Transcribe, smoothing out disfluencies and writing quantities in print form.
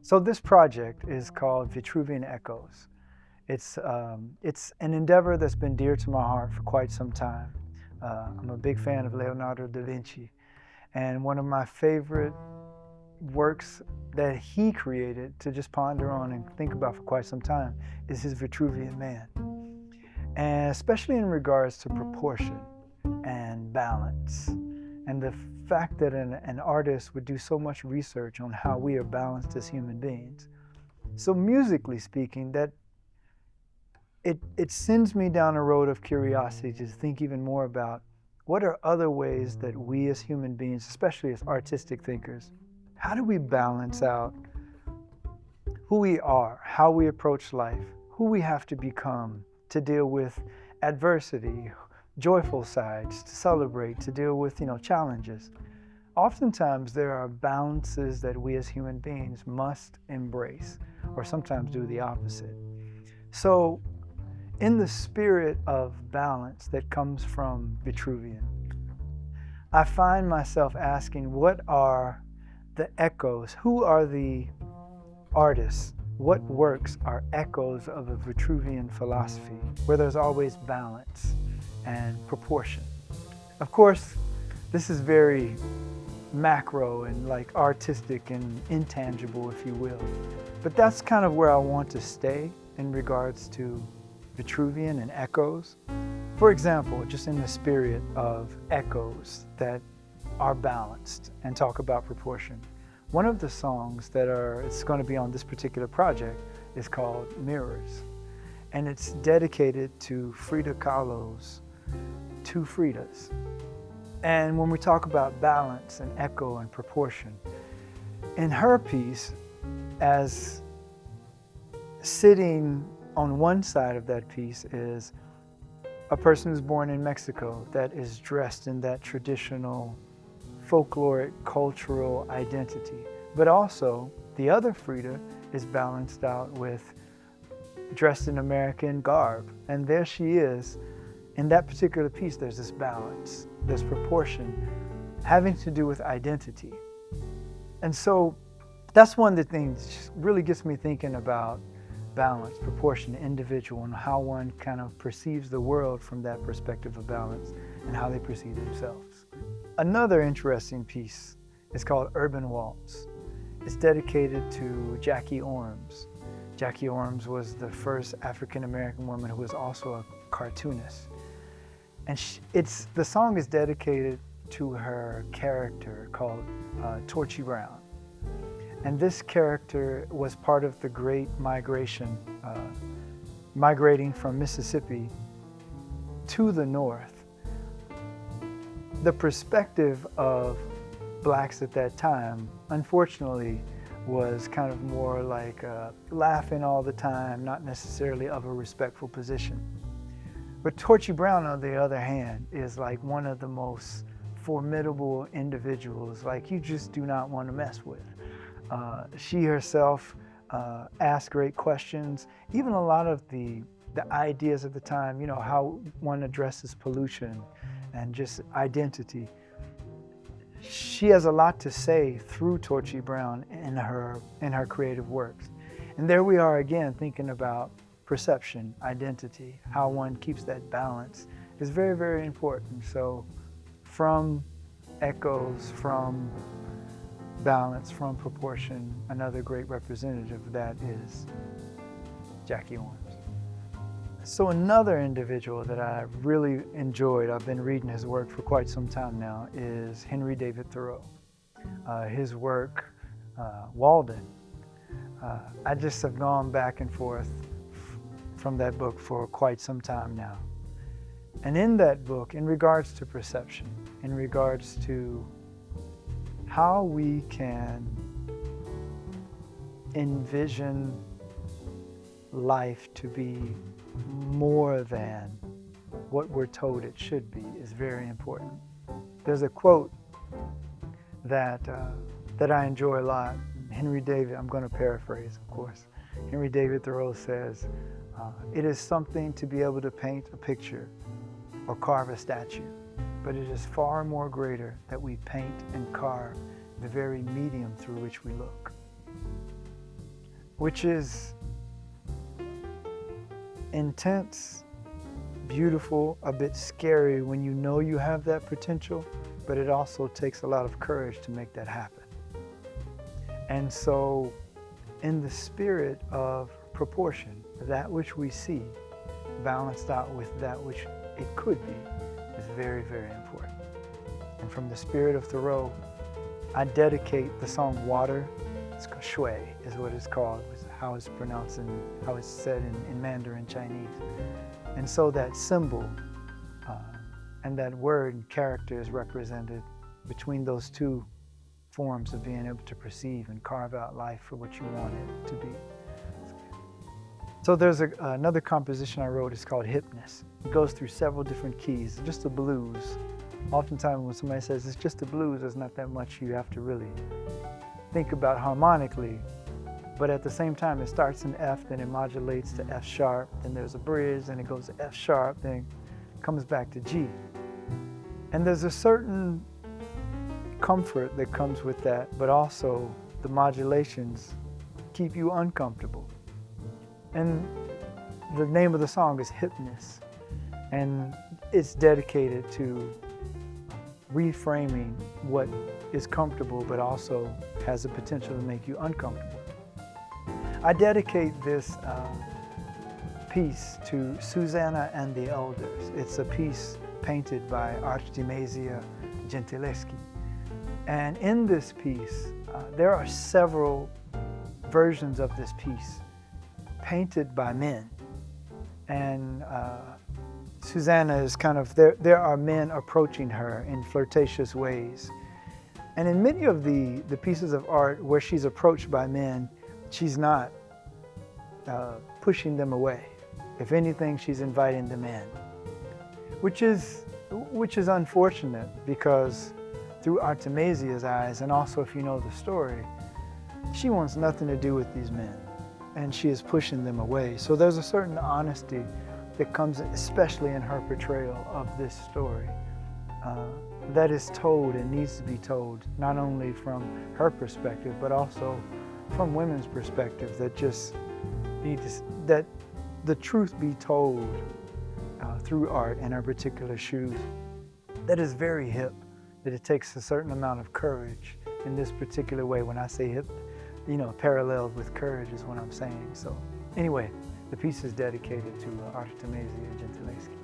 So this project is called Vitruvian Echoes. It's an endeavor that's been dear to my heart for quite some time. I'm a big fan of Leonardo Da Vinci, and one of my favorite works that he created to just ponder on and think about for quite some time is his Vitruvian Man. And especially in regards to proportion and balance, and the fact that an artist would do so much research on how we are balanced as human beings. So musically speaking, that it sends me down a road of curiosity to think even more about what are other ways that we as human beings, especially as artistic thinkers, how do we balance out who we are, how we approach life, who we have to become to deal with adversity, joyful sides, to celebrate, to deal with, challenges. Oftentimes there are balances that we as human beings must embrace, or sometimes do the opposite. So in the spirit of balance that comes from Vitruvian, I find myself asking, what are the echoes? Who are the artists? What works are echoes of a Vitruvian philosophy where there's always balance and proportion? Of course, this is very macro and like artistic and intangible, if you will. But that's kind of where I want to stay in regards to Vitruvian and echoes. For example, just in the spirit of echoes that are balanced and talk about proportion. One of the songs it's going to be on this particular project is called Mirrors. And it's dedicated to Frida Kahlo's Two Fridas. And when we talk about balance and echo and proportion, in her piece, as sitting on one side of that piece is a person who's born in Mexico that is dressed in that traditional folkloric cultural identity. But also, the other Frida is balanced out with dressed in American garb. And there she is. In that particular piece, there's this balance, this proportion, having to do with identity. And so that's one of the things that really gets me thinking about balance, proportion, individual, and how one kind of perceives the world from that perspective of balance and how they perceive themselves. Another interesting piece is called Urban Waltz. It's dedicated to Jackie Orms. Jackie Orms was the first African-American woman who was also a cartoonist. And the song is dedicated to her character called Torchy Brown. And this character was part of the Great Migration, migrating from Mississippi to the North. The perspective of blacks at that time, unfortunately, was kind of more like laughing all the time, not necessarily of a respectful position. But Torchy Brown, on the other hand, is like one of the most formidable individuals, like you just do not want to mess with. She herself asked great questions. Even a lot of the ideas of the time, how one addresses pollution and just identity. She has a lot to say through Torchy Brown in her creative works. And there we are again thinking about perception, identity, how one keeps that balance is very, very important. So from echoes, from balance, from proportion, another great representative of that is Jackie Orms. So another individual that I really enjoyed, I've been reading his work for quite some time now, is Henry David Thoreau. His work, Walden. I just have gone back and forth from that book for quite some time now. And in that book, in regards to perception, in regards to how we can envision life to be more than what we're told it should be, is very important. There's a quote that I enjoy a lot. Henry David, I'm going to paraphrase, of course. Henry David Thoreau says, "It is something to be able to paint a picture or carve a statue, but it is far more greater that we paint and carve the very medium through which we look." which is intense, beautiful, a bit scary when you know you have that potential, but it also takes a lot of courage to make that happen. And so, in the spirit of proportion, that which we see balanced out with that which it could be is very, very important. And from the spirit of Thoreau, I dedicate the song Water. It's called Shui is what it's called, how it's pronounced and how it's said in Mandarin Chinese. And so that symbol and that word and character is represented between those two forms of being able to perceive and carve out life for what you want it to be. So there's another composition I wrote, it's called Hypnus. It goes through several different keys, just the blues. Oftentimes when somebody says it's just the blues, there's not that much you have to really think about harmonically. But at the same time, it starts in F, then it modulates to F sharp, then there's a bridge, then it goes to F sharp, then comes back to G. And there's a certain comfort that comes with that, but also the modulations keep you uncomfortable. And the name of the song is Hypnus, and it's dedicated to reframing what is comfortable, but also has the potential to make you uncomfortable. I dedicate this piece to Susanna and the Elders. It's a piece painted by Artemisia Gentileschi. And in this piece, there are several versions of this piece painted by men. And Susanna is kind of, there are men approaching her in flirtatious ways. And in many of the pieces of art where she's approached by men, she's not pushing them away. If anything, she's inviting them in, which is unfortunate, because through Artemisia's eyes, and also if you know the story, she wants nothing to do with these men, and she is pushing them away. So there's a certain honesty that comes, especially in her portrayal of this story, that is told and needs to be told, not only from her perspective, but also from women's perspective, that just need to, that the truth be told through art in our particular shoes. That is very hip, that it takes a certain amount of courage in this particular way. When I say hip, you know, paralleled with courage is what I'm saying. So anyway, the piece is dedicated to Artemisia Gentileschi.